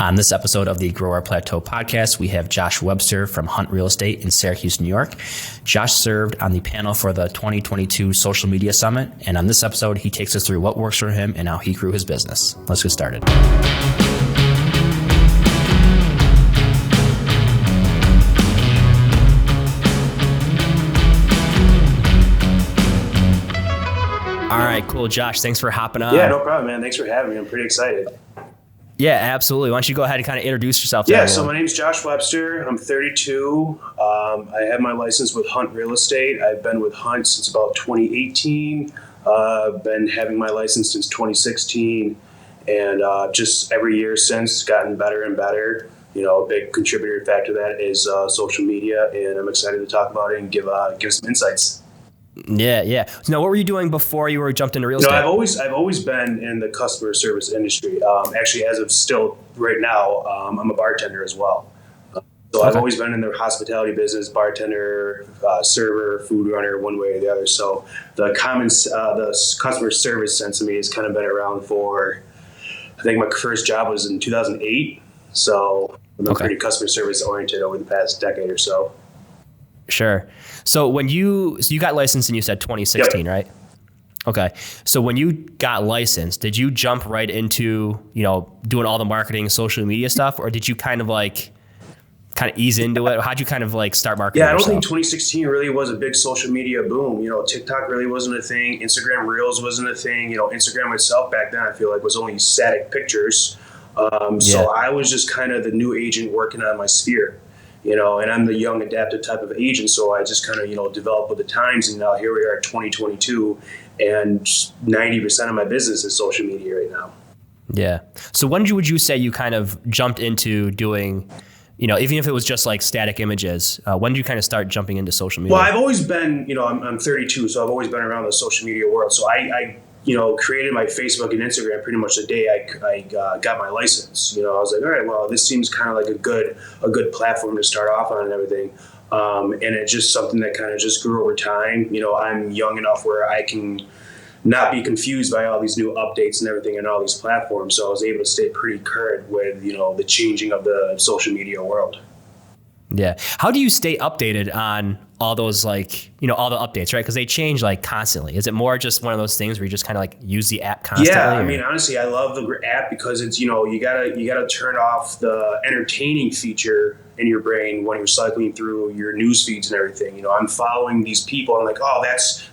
On this episode of the Grow Our Plateau podcast, we have Josh Webster from Hunt Real Estate in Syracuse, New York. Josh served on the panel for the 2022 Social Media Summit, and on this episode, he takes us through what works for him and how he grew his business. Let's get started. All right, cool. Josh, thanks for hopping on. Yeah, no problem, man. Thanks for having me. I'm pretty excited. Yeah, absolutely. Why don't you go ahead and kind of introduce yourself to everyone? So my name's Josh Webster. I'm 32. I have my license with Hunt Real Estate. I've been with Hunt since about 2018. Been having my license since 2016. And just every year since, gotten better and better. You know, a big contributor factor to that is social media, and I'm excited to talk about it and give some insights. Yeah. So now, what were you doing before you jumped into real estate? I've always been in the customer service industry. Actually, as of still right now, I'm a bartender as well. So I've always been in the hospitality business, bartender, server, food runner, one way or the other. So the customer service sense of me has kind of been around for, I think my first job was in 2008. So I've been pretty customer service oriented over the past decade or so. Sure. So when you got licensed and you said 2016, Right? Okay. So when you got licensed, did you jump right into, doing all the marketing, social media stuff, or did you kind of ease into it? How'd you kind of start marketing? Yeah, I don't think 2016 really was a big social media boom. TikTok really wasn't a thing. Instagram Reels wasn't a thing. Instagram itself back then, I feel like, was only static pictures. So I was just kind of the new agent working on my sphere. And I'm the young adaptive type of agent. So I just kind of, developed with the times. And now here we are at 2022 and 90% of my business is social media right now. Yeah. So when would you say you kind of jumped into doing, even if it was just like static images, when did you kind of start jumping into social media? Well, I've always been, I'm 32, so I've always been around the social media world. So I created my Facebook and Instagram pretty much the day I got my license. I was like, all right, well, this seems kind of like a good platform to start off on and everything. And it's just something that kind of just grew over time. I'm young enough where I can not be confused by all these new updates and everything and all these platforms. So I was able to stay pretty current with, the changing of the social media world. Yeah. How do you stay updated on all those all the updates, right? Because they change constantly. Is it more just one of those things where you just kind of use the app constantly? Yeah, I mean, honestly, I love the app because it's, you gotta turn off the entertaining feature in your brain when you're cycling through your news feeds and everything. I'm following these people. I'm like, oh,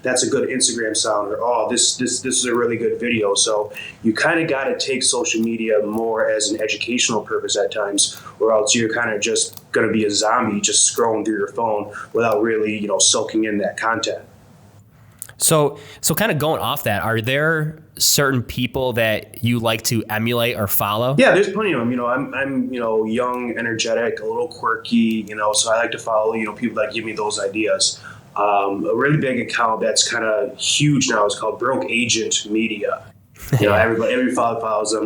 that's a good Instagram sound, or oh, this is a really good video. So you kind of got to take social media more as an educational purpose at times, or else you're kind of just going to be a zombie just scrolling through your phone without really, soaking in that content. So kind of going off that, are there certain people that you like to emulate or follow? Yeah, there's plenty of them. I'm young, energetic, a little quirky, so I like to follow, people that give me those ideas. A really big account that's kind of huge now is called Broke Agent Media. Everybody follows them.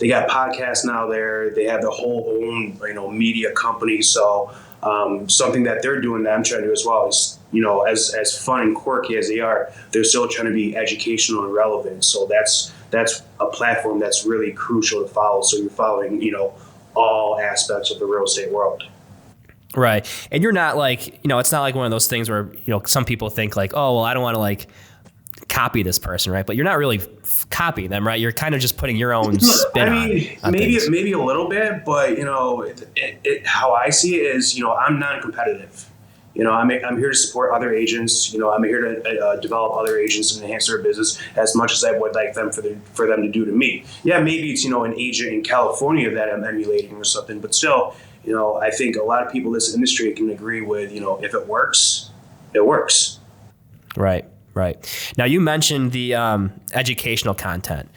They got podcasts now there. They have their whole own, media company. So something that they're doing that I'm trying to do as well is, as fun and quirky as they are, they're still trying to be educational and relevant. So that's a platform that's really crucial to follow. So you're following, all aspects of the real estate world. Right. And you're not it's not like one of those things where, some people think oh, well, I don't want to copy this person, right? But you're not really copying them, right? You're kind of just putting your own spin on things. Maybe a little bit, but how I see it is, I'm non-competitive. I'm here to support other agents. I'm here to develop other agents and enhance their business as much as I would like them for them to do to me. Yeah, maybe it's an agent in California that I'm emulating or something, but still, I think a lot of people in this industry can agree with, if it works, it works. Right. Now, you mentioned the educational content.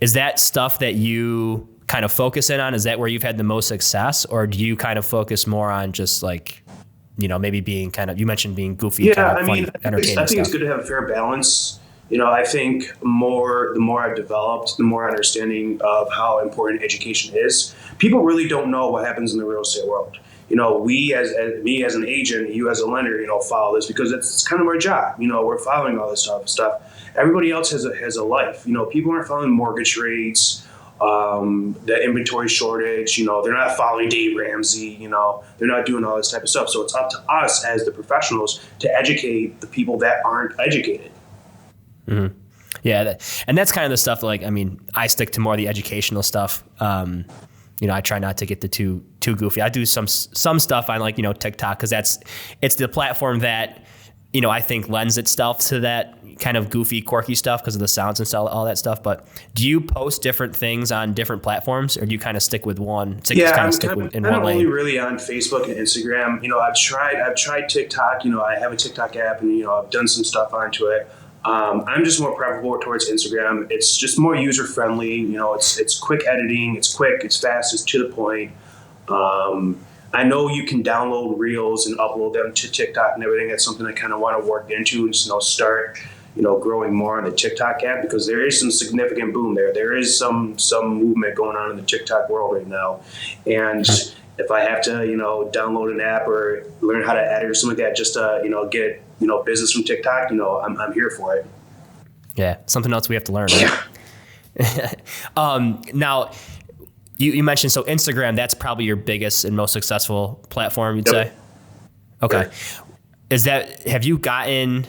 Is that stuff that you kind of focus in on? Is that where you've had the most success? Or do you kind of focus more on just maybe being you mentioned being goofy, kind of funny, entertaining I think stuff? it's good to have a fair balance. I think the more I've developed, the more understanding of how important education is. People really don't know what happens in the real estate world. We as me as an agent, you as a lender, follow this because it's kind of our job. We're following all this stuff. Everybody else has a life. People aren't following mortgage rates the inventory shortage. They're not following Dave Ramsey. They're not doing all this type of stuff. So it's up to us as the professionals to educate the people that aren't educated. Mm-hmm. Yeah, and that's kind of the stuff. Like, I mean, I stick to more of the educational stuff. I try not to get too goofy. I do some stuff on, like, TikTok, because it's the platform that, I think lends itself to that kind of goofy, quirky stuff because of the sounds and stuff, all that stuff. But do you post different things on different platforms, or do you kind of stick with one? I'm only really on Facebook and Instagram. I've tried TikTok. I have a TikTok app, and I've done some stuff onto it. I'm just more preferable towards Instagram. It's just more user friendly. It's quick editing. It's quick. It's fast. It's to the point. I know you can download reels and upload them to TikTok and everything. That's something I kind of want to work into and start, growing more on the TikTok app, because there is some significant boom there. There is some movement going on in the TikTok world right now. And if I have to, download an app or learn how to edit or something like that, just to, get, business from TikTok, I'm here for it. Yeah. Something else we have to learn. Right? Yeah. Now, you mentioned, so Instagram, that's probably your biggest and most successful platform, you'd say? Okay. Yep. Have you gotten,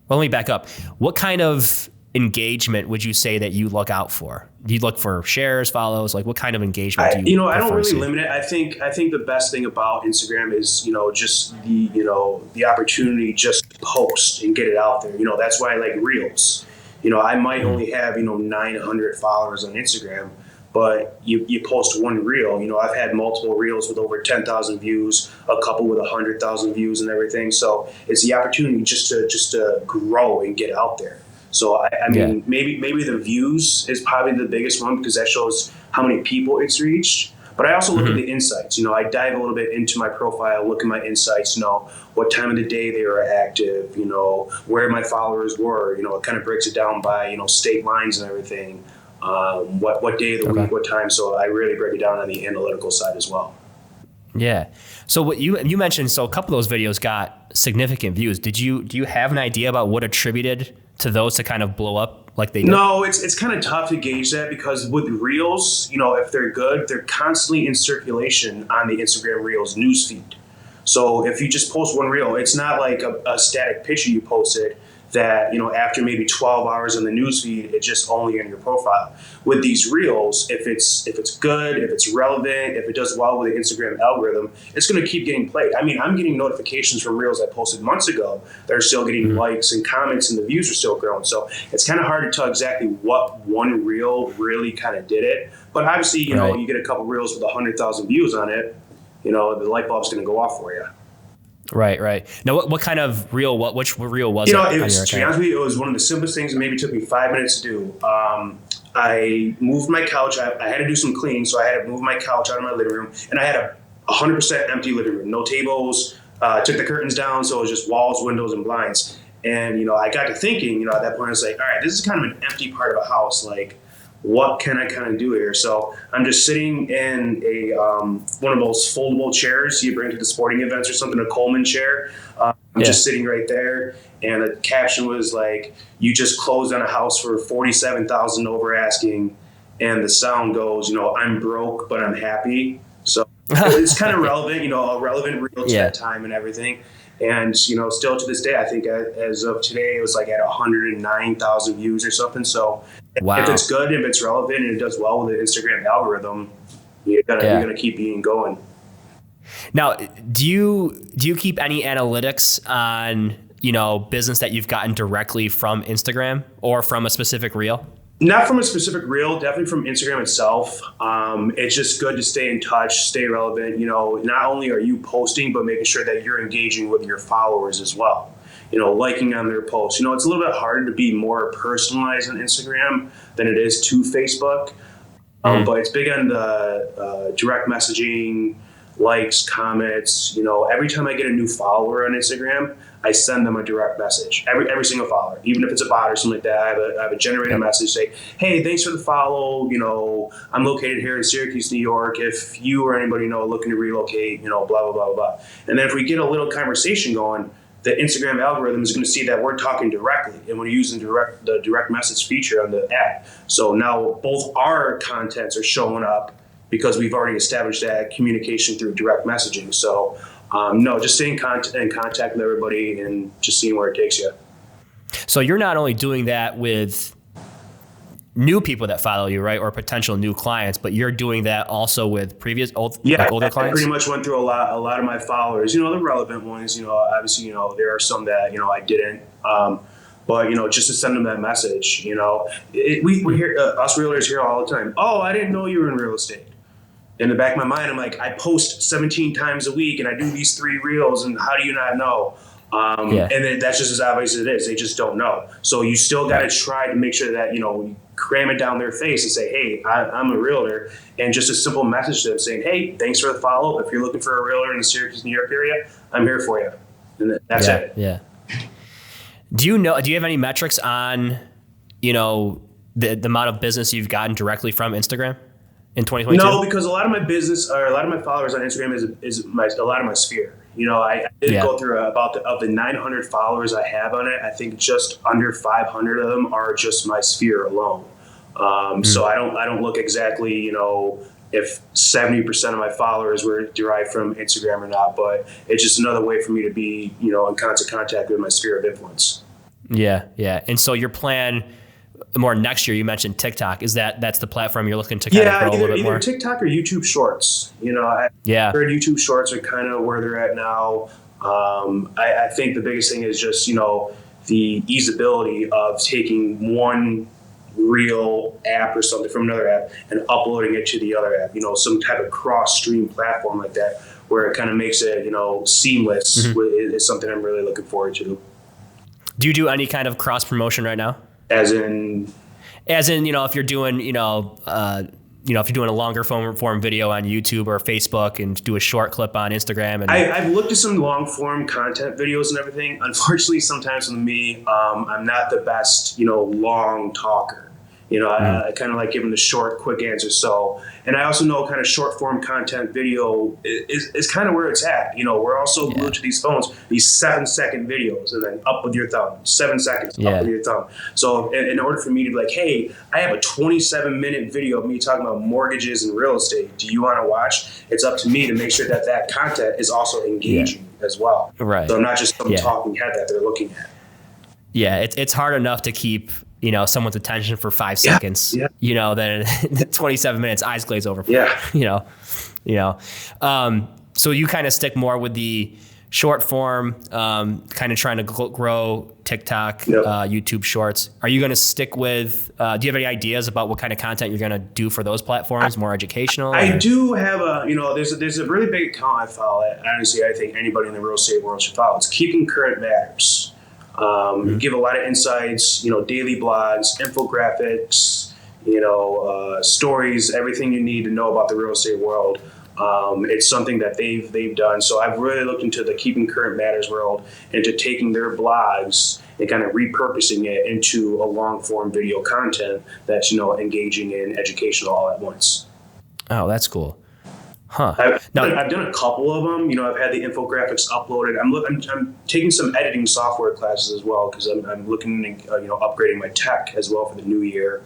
well, let me back up. What kind of engagement would you say that you look out for? Do you look for shares, follows? Like, what kind of engagement do you I don't really limit it. I think the best thing about Instagram is, just the opportunity just to post and get it out there. That's why I like Reels. I might only have, 900 followers on Instagram, but you post one reel. I've had multiple reels with over 10,000 views, a couple with 100,000 views and everything. So it's the opportunity just to grow and get out there. So I mean, maybe the views is probably the biggest one, because that shows how many people it's reached. But I also look at the insights. I dive a little bit into my profile, look at my insights, what time of the day they were active, where my followers were. It kind of breaks it down by, state lines and everything. What day of the week, what time. So I really break it down on the analytical side as well. Yeah. So what you mentioned, so a couple of those videos got significant views. Do you have an idea about what attributed to those to kind of blow up like they did? No, it's kind of tough to gauge that, because with Reels, if they're good, they're constantly in circulation on the Instagram Reels newsfeed. So if you just post one reel, it's not like a static picture you posted that, after maybe 12 hours on the newsfeed, it's just only in your profile. With these reels, if it's good, if it's relevant, if it does well with the Instagram algorithm, it's going to keep getting played. I mean, I'm getting notifications from reels I posted months ago that are still getting likes and comments, and the views are still growing. So it's kind of hard to tell exactly what one reel really kind of did it. But obviously, you get a couple reels with 100,000 views on it, the light bulb's going to go off for you. Right. Now, what kind of reel? Which reel was it? It was, to be honest with you, it was one of the simplest things, and maybe took me 5 minutes to do. I moved my couch. I had to do some cleaning, so I had to move my couch out of my living room, and I had a 100% empty living room, no tables. Took the curtains down, so it was just walls, windows, and blinds. And I got to thinking, at that point, I was like, all right, this is kind of an empty part of a house. Like, what can I kind of do here? So I'm just sitting in a one of those foldable chairs you bring to the sporting events or something, a Coleman chair. I'm just sitting right there, and the caption was like, "You just closed on a house for $47,000 over asking," and the sound goes, "I'm broke, but I'm happy." So it's kind of relevant, a relevant reel to that time and everything. And, still to this day, I think as of today, it was like at 109,000 views or something. So if it's good, if it's relevant, and it does well with the Instagram algorithm, you're gonna keep being going. Now, do you keep any analytics on, business that you've gotten directly from Instagram or from a specific reel? Not from a specific reel, definitely from Instagram itself. It's just good to stay in touch, stay relevant. Not only are you posting, but making sure that you're engaging with your followers as well. Liking on their posts. It's a little bit harder to be more personalized on Instagram than it is to Facebook. But it's big on the direct messaging, likes, comments. Every time I get a new follower on Instagram, I send them a direct message. Every single follower, even if it's a bot or something like that, I have a generated message say, "Hey, thanks for the follow. I'm located here in Syracuse, New York. If you or anybody looking to relocate, blah blah blah blah." And then if we get a little conversation going, the Instagram algorithm is going to see that we're talking directly, and we're using the direct message feature on the app. So now both our contents are showing up because we've already established that communication through direct messaging. So no, just staying in contact with everybody and just seeing where it takes you. So you're not only doing that with new people that follow you, right, or potential new clients, but you're doing that also with older clients? I pretty much went through a lot of my followers, the relevant ones, obviously, there are some that, I didn't, but, just to send them that message, we hear, us realtors hear all the time, oh, I didn't know you were in real estate. In the back of my mind, I'm like, I post 17 times a week and I do these 3 reels, and how do you not know? And then that's just as obvious as it is. They just don't know. So you still got to try to make sure that, you cram it down their face and say, hey, I'm a realtor. And just a simple message to them saying, hey, thanks for the follow. If you're looking for a realtor in the Syracuse, New York area, I'm here for you. And that's it. Yeah. Do you have any metrics on, the amount of business you've gotten directly from Instagram in 2022? No, because a lot of my business or a lot of my followers on Instagram is a lot of my sphere. I did go through of the 900 followers I have on it, I think just under 500 of them are just my sphere alone. So I don't look exactly, if 70% of my followers were derived from Instagram or not, but it's just another way for me to be, in constant contact with my sphere of influence. Yeah. And so your plan more next year, you mentioned TikTok. That's the platform you're looking to kind of grow a little bit more? Either TikTok or YouTube Shorts. I heard YouTube Shorts are kind of where they're at now. I think the biggest thing is just, the easeability of taking one reel app or something from another app and uploading it to the other app, some type of cross-stream platform like that where it kind of makes it, seamless is something I'm really looking forward to. Do you do any kind of cross-promotion right now? As in, if you're doing, if you're doing a longer form video on YouTube or Facebook and do a short clip on Instagram. And I've looked at some long form content videos and everything. Unfortunately, sometimes with me, I'm not the best, long talker. I kind of like giving the short, quick answers. So, and I also know kind of short form content video is kind of where it's at. We're also glued to these phones, these 7-second videos, and then up with your thumb, 7 seconds, up with your thumb. So in order for me to be like, hey, I have a 27-minute video of me talking about mortgages and real estate. Do you want to watch? It's up to me to make sure that content is also engaging as well. Right. So I'm not just some talking head that they're looking at. Yeah, it's hard enough to keep someone's attention for 5 seconds, then 27 minutes, eyes glaze over. So you kind of stick more with the short form, kind of trying to grow TikTok, YouTube Shorts. Are you going to stick with, do you have any ideas about what kind of content you're going to do for those platforms, more educational? I do have there's a really big account I follow. Honestly, I think anybody in the real estate world should follow. It's Keeping Current Matters. Give a lot of insights, daily blogs, infographics, stories, everything you need to know about the real estate world. It's something that they've done. So I've really looked into the Keeping Current Matters world, into taking their blogs and kind of repurposing it into a long form video content that's, engaging and educational all at once. Oh, that's cool. Huh. I've done a couple of them. I've had the infographics uploaded. I'm taking some editing software classes as well because I'm looking at upgrading my tech as well for the new year.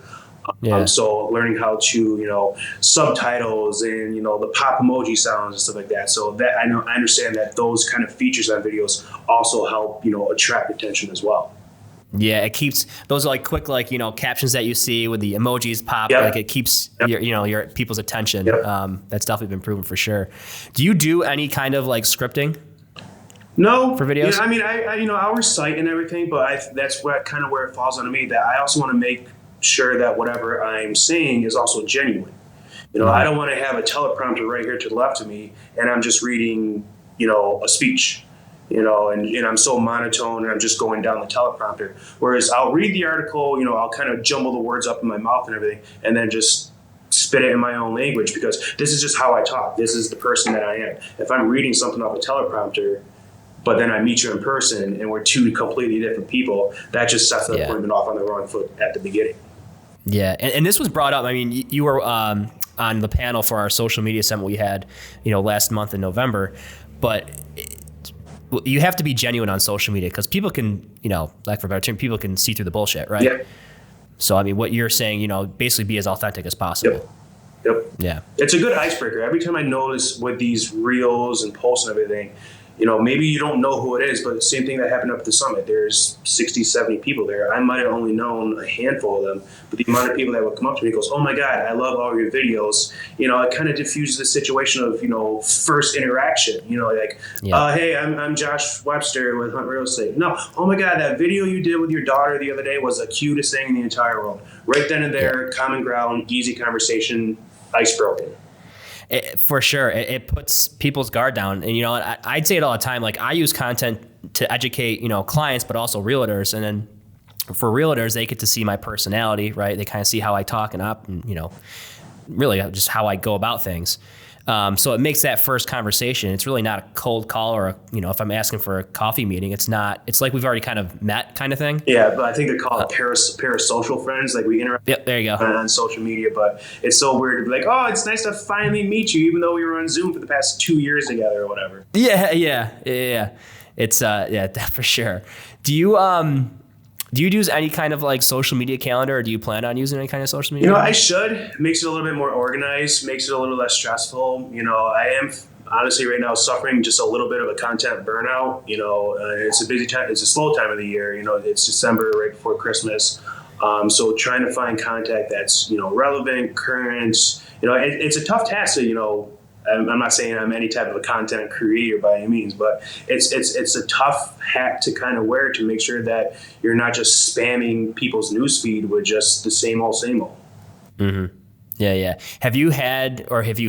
So learning how to subtitles and the pop emoji sounds and stuff like that. So that I understand that those kind of features on videos also help attract attention as well. Yeah, it keeps those like quick captions that you see with the emojis pop. Like it keeps your people's attention. That's definitely been proven for sure. Do you do any kind of like scripting? No, for videos. I'll recite and everything, but that's where it falls on me. That I also want to make sure that whatever I'm saying is also genuine. I don't want to have a teleprompter right here to the left of me and I'm just reading a speech. And I'm so monotone and I'm just going down the teleprompter. Whereas I'll read the article, I'll kind of jumble the words up in my mouth and everything, and then just spit it in my own language because this is just how I talk. This is the person that I am. If I'm reading something off a teleprompter, but then I meet you in person and we're two completely different people, that just sets the appointment off on the wrong foot at the beginning. Yeah, and this was brought up. I mean, you were on the panel for our social media summit we had, last month in November, but you have to be genuine on social media because people can, like for a better term, people can see through the bullshit, right? Yeah. So, I mean, what you're saying, basically be as authentic as possible. Yep. Yeah. It's a good icebreaker. Every time I notice with these reels and posts and everything, maybe you don't know who it is, but the same thing that happened up at the summit. There's 60, 70 people there. I might have only known a handful of them, but the amount of people that would come up to me goes, "Oh my God, I love all your videos." It kind of diffuses the situation of, first interaction, hey, I'm Josh Webster with Hunt Real Estate. No, oh my God, that video you did with your daughter the other day was the cutest thing in the entire world. Right then and there, common ground, easy conversation, ice broken. For sure. It puts people's guard down. And, I'd say it all the time. Like, I use content to educate, clients, but also realtors. And then for realtors, they get to see my personality, right? They kind of see how I talk and really just how I go about things. So it makes that first conversation. It's really not a cold call or, if I'm asking for a coffee meeting, it's like we've already kind of met kind of thing. Yeah, but I think they call it parasocial friends. Like we interact there you go. on social media, but it's so weird to be like, oh, it's nice to finally meet you, even though we were on Zoom for the past 2 years together or whatever. Yeah. It's, for sure. Do you use any kind of like social media calendar, or do you plan on using any kind of social media? I should. It makes it a little bit more organized, makes it a little less stressful. I am honestly right now suffering just a little bit of a content burnout. It's a busy time. It's a slow time of the year. It's December right before Christmas. So trying to find content that's, relevant, current, it's a tough task to, I'm not saying I'm any type of a content creator by any means, but it's a tough hat to kind of wear to make sure that you're not just spamming people's newsfeed with just the same old, same old. Mm-hmm. Yeah. Have you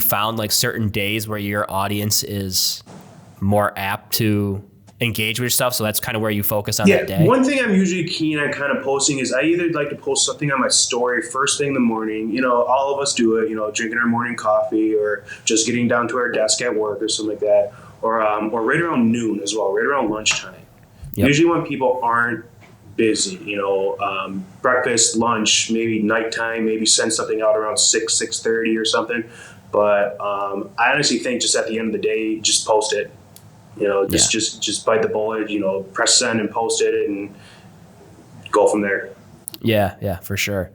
found like certain days where your audience is more apt to engage with stuff? So that's kind of where you focus on that day. One thing I'm usually keen on kind of posting is I either like to post something on my story first thing in the morning. All of us do it, drinking our morning coffee or just getting down to our desk at work or something like that. Or right around noon as well, right around lunchtime. Yep. Usually when people aren't busy, breakfast, lunch, maybe nighttime, maybe send something out around 6:30 or something. But I honestly think just at the end of the day, just post it. Just bite the bullet, press send and post it and go from there. Yeah, for sure.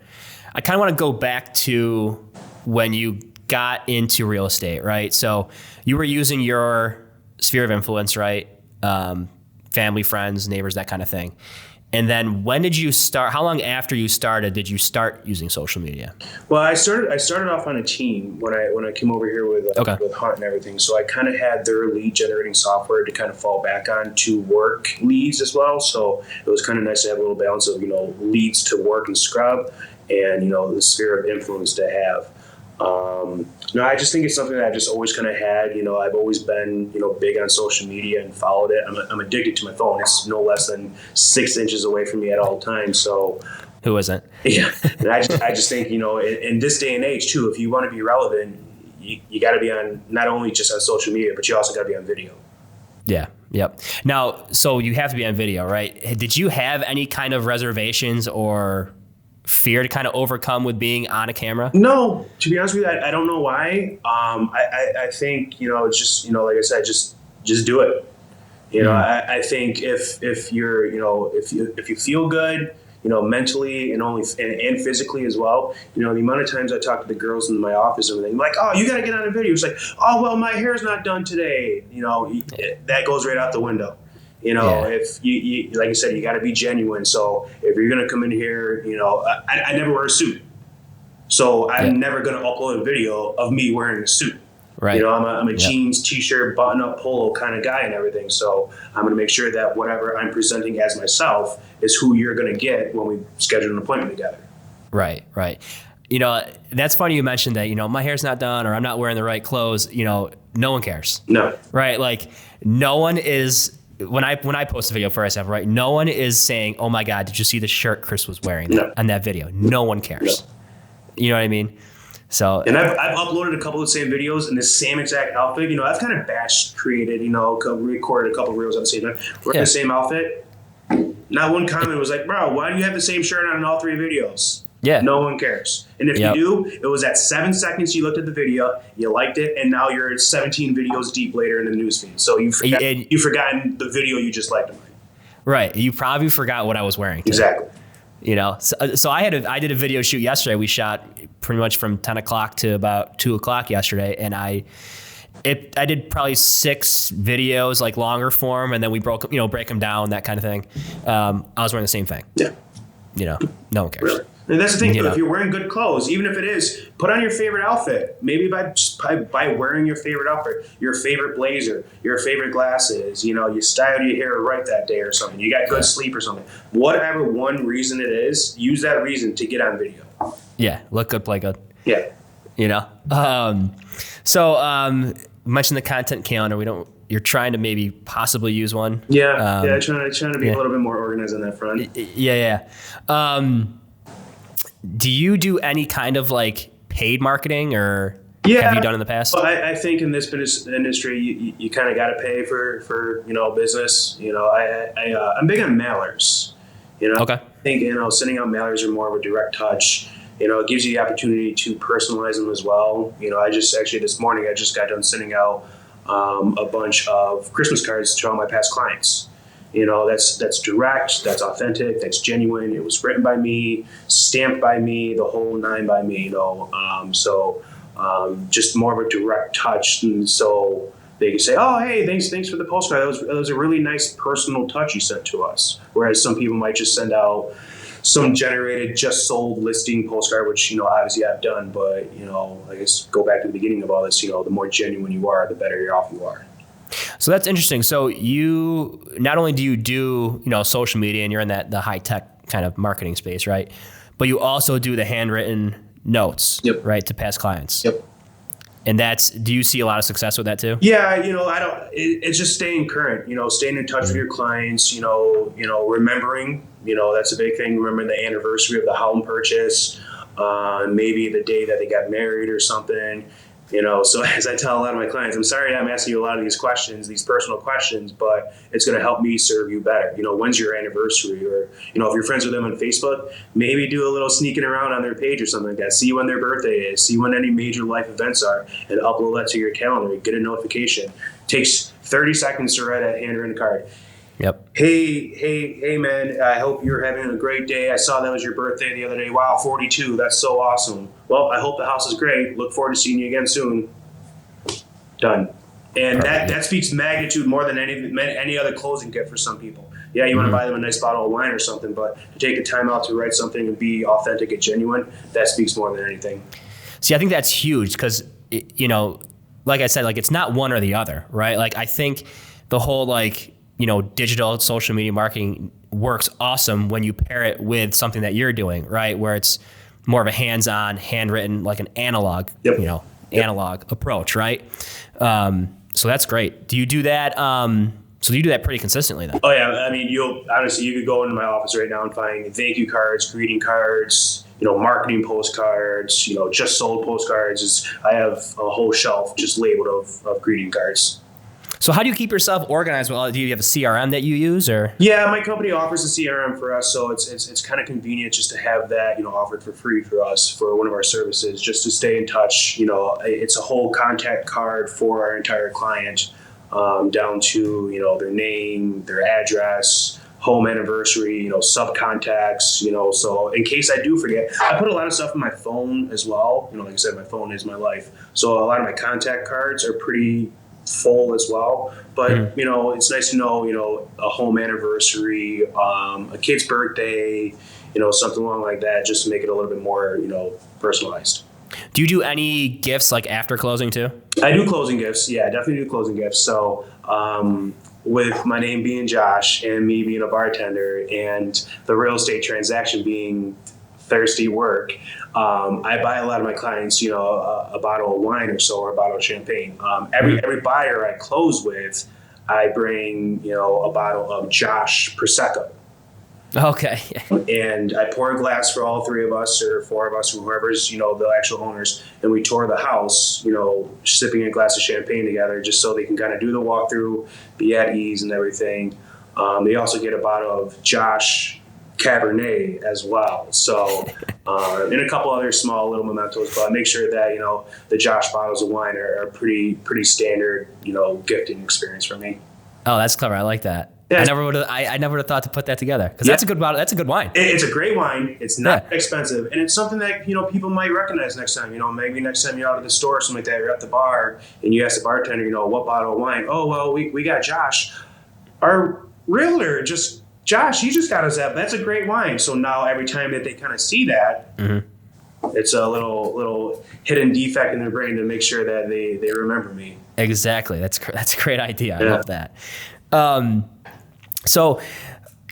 I kind of want to go back to when you got into real estate, right? So you were using your sphere of influence, right? Family, friends, neighbors, that kind of thing. And then when did you start? How long after you started did you start using social media? Well, I started off on a team when I came over here with Hunt and everything. So I kind of had their lead generating software to kind of fall back on to work leads as well. So it was kind of nice to have a little balance of leads to work and scrub, and the sphere of influence to have. I just think it's something that I've just always kind of had. I've always been, big on social media and followed it. I'm addicted to my phone. It's no less than 6 inches away from me at all times. So who isn't? Yeah. And I just think, in this day and age too, if you want to be relevant, you got to be on not only just on social media, but you also got to be on video. Yeah. Yep. Now, so you have to be on video, right? Did you have any kind of reservations or fear to kind of overcome with being on a camera? No, to be honest with you, I don't know why. I think, it's just, like I said, just do it. I think if you're, if you feel good, mentally and physically as well, the amount of times I talk to the girls in my office and everything, like, oh, you got to get on a video. It's like, oh, well, my hair's not done today. That goes right out the window. If you like I said, you got to be genuine. So if you're going to come in here, I never wear a suit. So I'm never going to upload a video of me wearing a suit. Right. I'm a jeans, t-shirt, button-up polo kind of guy and everything. So I'm going to make sure that whatever I'm presenting as myself is who you're going to get when we schedule an appointment together. Right. That's funny you mentioned that, my hair's not done or I'm not wearing the right clothes. No one cares. No. Right. Like no one is... When I post a video for myself, right, no one is saying, oh my God, did you see the shirt Chris was wearing on that video? No one cares. No. You know what I mean? So, and I've uploaded a couple of the same videos in the same exact outfit. I've kind of batch created, recorded a couple of reels at the same time. We're in the same outfit. Not one comment was like, bro, why do you have the same shirt on in all 3 videos? Yeah. No one cares. And if you do, it was at 7 seconds you looked at the video, you liked it, and now you're 17 videos deep later in the newsfeed. So you've forgotten the video you just liked of mine. Right. You probably forgot what I was wearing today. Exactly. You know, so I did a video shoot yesterday. We shot pretty much from 10 o'clock to about 2 o'clock yesterday, and I did probably 6 videos, like longer form, and then we break them down, that kind of thing. I was wearing the same thing. Yeah. You know, no one cares. Really? And that's the thing, if you're wearing good clothes, even if it is, put on your favorite outfit. Maybe by wearing your favorite outfit, your favorite blazer, your favorite glasses, you styled your hair right that day or something. You got good sleep or something. Whatever one reason it is, use that reason to get on video. Yeah, look good, play good. Yeah. You know? Mentioned the content calendar. You're trying to maybe possibly use one. Yeah, trying to be a little bit more organized on that front. Yeah. Do you do any kind of like paid marketing, or have you done in the past? Well, I think in this industry, you kind of got to pay for business. I'm big on mailers. Okay. I think sending out mailers are more of a direct touch. It gives you the opportunity to personalize them as well. This morning I just got done sending out a bunch of Christmas cards to all my past clients. That's direct, that's authentic, that's genuine. It was written by me, stamped by me, the whole 9 by me. Just more of a direct touch, and so they can say, "Oh, hey, thanks for the postcard. That was a really nice personal touch you sent to us." Whereas some people might just send out some generated, just sold listing postcard, which obviously I've done, but I guess go back to the beginning of all this. The more genuine you are, the better off you are. So that's interesting. So you not only do you do social media, and you're in the high tech kind of marketing space, right? But you also do the handwritten notes, right, to past clients. Yep. And do you see a lot of success with that too? Yeah, it's just staying current. Staying in touch with your clients. Remembering. That's a big thing. Remembering the anniversary of the home purchase, maybe the day that they got married or something. So as I tell a lot of my clients, I'm sorry I'm asking you a lot of these questions, these personal questions, but it's going to help me serve you better. When's your anniversary? Or, if you're friends with them on Facebook, maybe do a little sneaking around on their page or something like that. See when their birthday is, see when any major life events are, and upload that to your calendar. Get a notification. Takes 30 seconds to write a handwritten card. Yep. Hey, man, I hope you're having a great day. I saw that was your birthday the other day. Wow, 42. That's so awesome. Well, I hope the house is great. Look forward to seeing you again soon. Done. And that speaks magnitude more than any other closing gift for some people. Yeah, you want to buy them a nice bottle of wine or something, but to take the time out to write something and be authentic and genuine, that speaks more than anything. See, I think that's huge because, like I said, like it's not one or the other, right? Like I think the whole digital social media marketing works awesome when you pair it with something that you're doing, right? Where it's more of a hands-on, handwritten, like an analog, analog approach, right? So that's great. Do you do that? So do you do that pretty consistently then? Oh yeah. I mean, you could go into my office right now and find thank you cards, greeting cards, marketing postcards, just sold postcards. I have a whole shelf just labeled of greeting cards. So how do you keep yourself organized? Well, do you have a CRM that you use, or? Yeah, my company offers a CRM for us, so it's kind of convenient just to have that offered for free for us for one of our services, just to stay in touch. It's a whole contact card for our entire client, down to their name, their address, home anniversary, sub-contacts, so in case I do forget, I put a lot of stuff in my phone as well. Like I said, my phone is my life, so a lot of my contact cards are pretty full as well, but it's nice to know a home anniversary, a kid's birthday, something along like that, just to make it a little bit more personalized. Do you do any gifts like after closing too? I do closing gifts. Yeah, I definitely do closing gifts. So with my name being Josh and me being a bartender and the real estate transaction being thirsty work, I buy a lot of my clients, a bottle of wine or so, or a bottle of champagne. Every buyer I close with, I bring, a bottle of Josh Prosecco. Okay. And I pour a glass for all 3 of us or 4 of us, or whoever's, the actual owners, and we tour the house, sipping a glass of champagne together, just so they can kind of do the walkthrough, be at ease and everything. They also get a bottle of Josh Cabernet as well. So and a couple other small little mementos, but I make sure that, the Josh bottles of wine are pretty standard, gifting experience for me. Oh, that's clever. I like that. Yeah. I never would have thought to put that together, because that's a good bottle. That's a good wine. It's a great wine. It's not expensive, and it's something that people might recognize next time. Maybe next time you're out at the store or something like that, you're at the bar and you ask the bartender, what bottle of wine? Oh, well, we got Josh, our realtor. Just Josh, you just got us that. That's a great wine. So now every time that they kind of see that, it's a little hidden defect in their brain to make sure that they remember me. Exactly. That's a great idea. I love that. So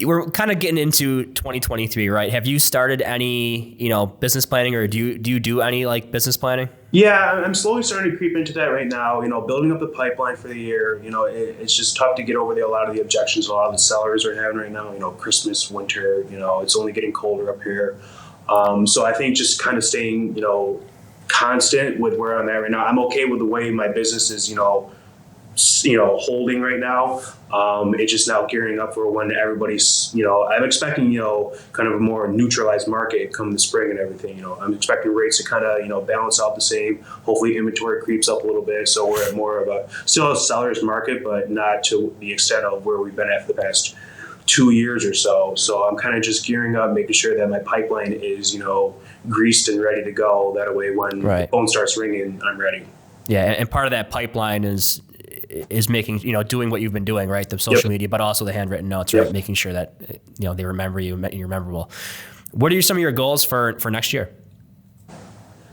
we're kind of getting into 2023, right? Have you started any, business planning, or do you do any like business planning? Yeah, I'm slowly starting to creep into that right now. Building up the pipeline for the year. It's just tough to get over a lot of the objections a lot of the sellers are having right now. Christmas, winter. It's only getting colder up here. So I think just kind of staying, constant with where I'm at right now. I'm okay with the way my business is, holding right now. It's just now gearing up for when everybody's, I'm expecting, kind of a more neutralized market come the spring and everything. I'm expecting rates to kind of, balance out the same. Hopefully inventory creeps up a little bit. So we're at more of still a seller's market, but not to the extent of where we've been at for the past 2 years or so. So I'm kind of just gearing up, making sure that my pipeline is, greased and ready to go. That way when the phone starts ringing, I'm ready. Yeah. And part of that pipeline is making, doing what you've been doing, right? The social media, but also the handwritten notes, right? Making sure that, they remember you and you're memorable. What are some of your goals for next year?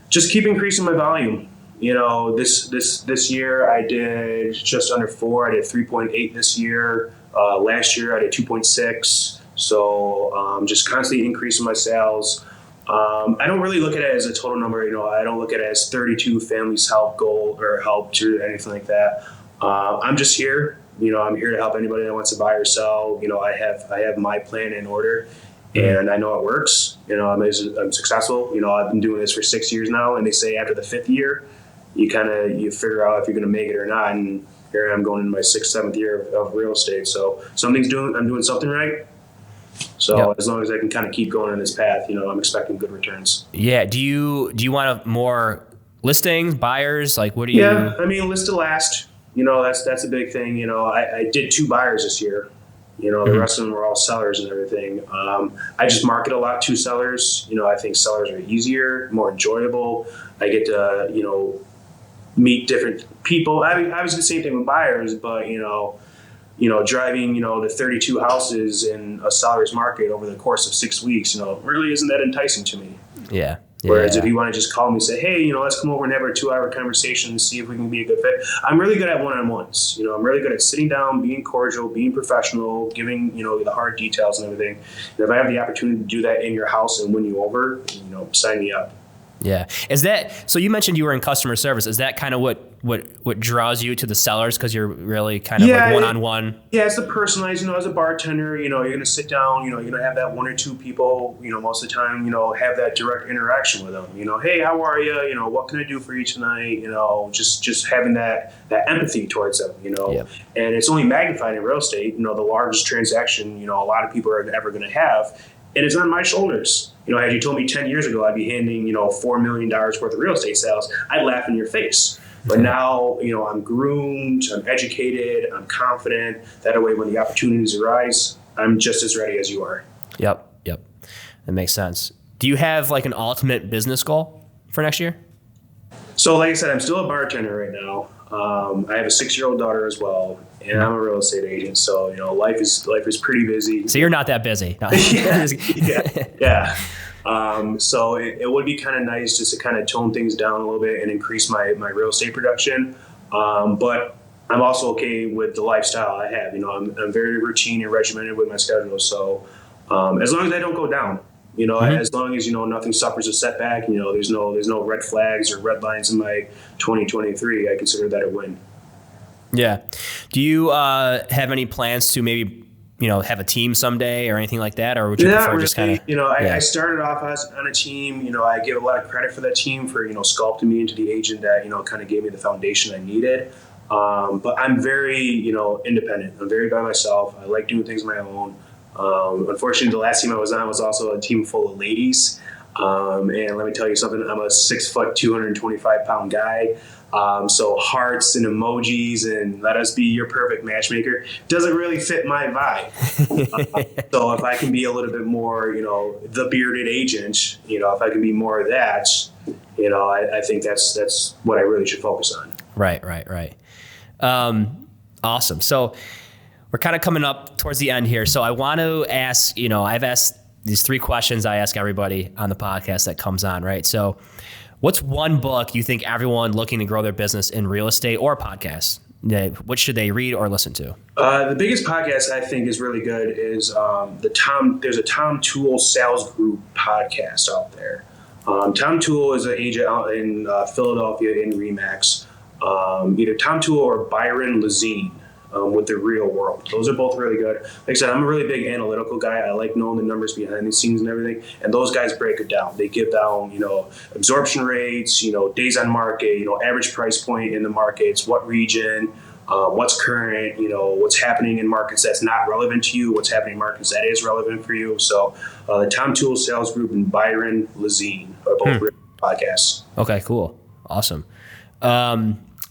Just keep increasing my volume. This year I did just under 4. I did 3.8 this year. Last year I did 2.6. So just constantly increasing my sales. I don't really look at it as a total number. I don't look at it as 32 families helped or anything like that. I'm just here. I'm here to help anybody that wants to buy or sell. I have my plan in order, and I know it works. I'm successful. I've been doing this for 6 years now, and they say after the 5th year, you figure out if you're going to make it or not. And here I am going into my 6th, 7th year of real estate. So I'm doing something right. So as long as I can kind of keep going on this path, I'm expecting good returns. Yeah. Do you want more listings, buyers? Like, what do you? Yeah, I mean, list to last. That's a big thing. I did 2 buyers this year. The rest of them were all sellers and everything. I just market a lot to sellers. I think sellers are easier, more enjoyable. I get to, meet different people. I mean, obviously the same thing with buyers, but, driving, to 32 houses in a seller's market over the course of 6 weeks, really isn't that enticing to me. Yeah. Whereas if you want to just call me and say, hey, let's come over and have a 2-hour conversation and see if we can be a good fit. I'm really good at one-on-ones. I'm really good at sitting down, being cordial, being professional, giving, the hard details and everything. And if I have the opportunity to do that in your house and win you over, sign me up. Yeah. So you mentioned you were in customer service. Is that kind of what draws you to the sellers? Because you're really kind of like one-on-one. Yeah, it's the personalized, as a bartender, you're going to sit down, you're going to have that 1 or 2 people, most of the time, have that direct interaction with them. Hey, how are you? What can I do for you tonight? Just having that empathy towards them, And it's only magnified in real estate, the largest transaction, a lot of people are ever going to have. And it's on my shoulders. Had you told me 10 years ago I'd be handling, $4 million worth of real estate sales, I'd laugh in your face. But now, I'm groomed, I'm educated, I'm confident. That way, when the opportunities arise, I'm just as ready as you are. Yep. That makes sense. Do you have like an ultimate business goal for next year? So like I said, I'm still a bartender right now. I have a 6-year-old daughter as well, and I'm a real estate agent. So, life is pretty busy. So you're not that busy. No. Yeah. So it would be kind of nice just to kind of tone things down a little bit and increase my real estate production. But I'm also okay with the lifestyle I have. I'm very routine and regimented with my schedule. So as long as I don't go down, as long as, nothing suffers a setback, there's no red flags or red lines in my 2023, I consider that a win. Yeah. Do you have any plans to maybe, have a team someday or anything like that? Or would you prefer just kind of, I started off on a team, I give a lot of credit for that team for, sculpting me into the agent that, kind of gave me the foundation I needed. But I'm very, independent. I'm very by myself. I like doing things on my own. Unfortunately, the last team I was on was also a team full of ladies. And let me tell you something, I'm a 6 foot, 225 pound guy. So hearts and emojis and let us be your perfect matchmaker doesn't really fit my vibe. So if I can be a little bit more, the bearded agent, if I can be more of that, I think that's what I really should focus on. Right. Awesome. So we're kind of coming up towards the end here. So I want to ask, I've asked these 3 questions I ask everybody on the podcast that comes on, right? So what's one book you think everyone looking to grow their business in real estate or podcast, what should they read or listen to? The biggest podcast I think is really good is there's a Tom Toole Sales Group podcast out there. Tom Toole is an agent out in Philadelphia in RE/MAX. Either Tom Toole or Byron Lazine with The Real World. Those are both really good. Like I said, I'm a really big analytical guy. I like knowing the numbers behind the scenes and everything. And those guys break it down. They give down, absorption rates, days on market, average price point in the markets, what region, what's current, what's happening in markets that's not relevant to you, what's happening in markets that is relevant for you. So the Tom Toole Sales Group and Byron Lazine are both really good podcasts. Okay, cool. Awesome.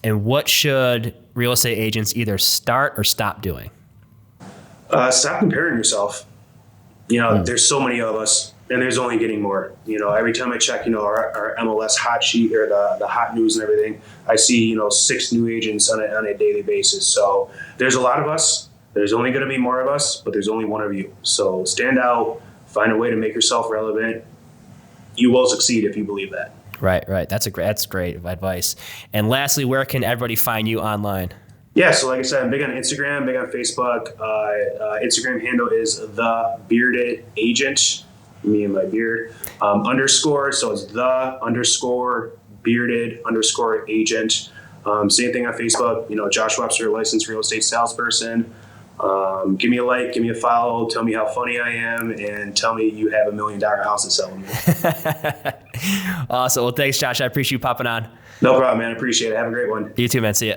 And what should real estate agents either start or stop doing? Stop comparing yourself. There's so many of us, and there's only getting more. Every time I check, our MLS hot sheet or the hot news and everything, I see, 6 new agents on a daily basis. So there's a lot of us. There's only going to be more of us, but there's only one of you. So stand out, find a way to make yourself relevant. You will succeed if you believe that. Right. That's great advice. And lastly, where can everybody find you online? Yeah, so like I said, I'm big on Instagram, big on Facebook. Instagram handle is The Bearded Agent, me and my beard, _. So it's The _bearded _agent. Same thing on Facebook. Josh Webster, licensed real estate salesperson. Give me a like, give me a follow, tell me how funny I am, and tell me you have $1 million house to sell me. Awesome. Well, thanks, Josh. I appreciate you popping on. No problem, man. I appreciate it. Have a great one. You too, man. See ya.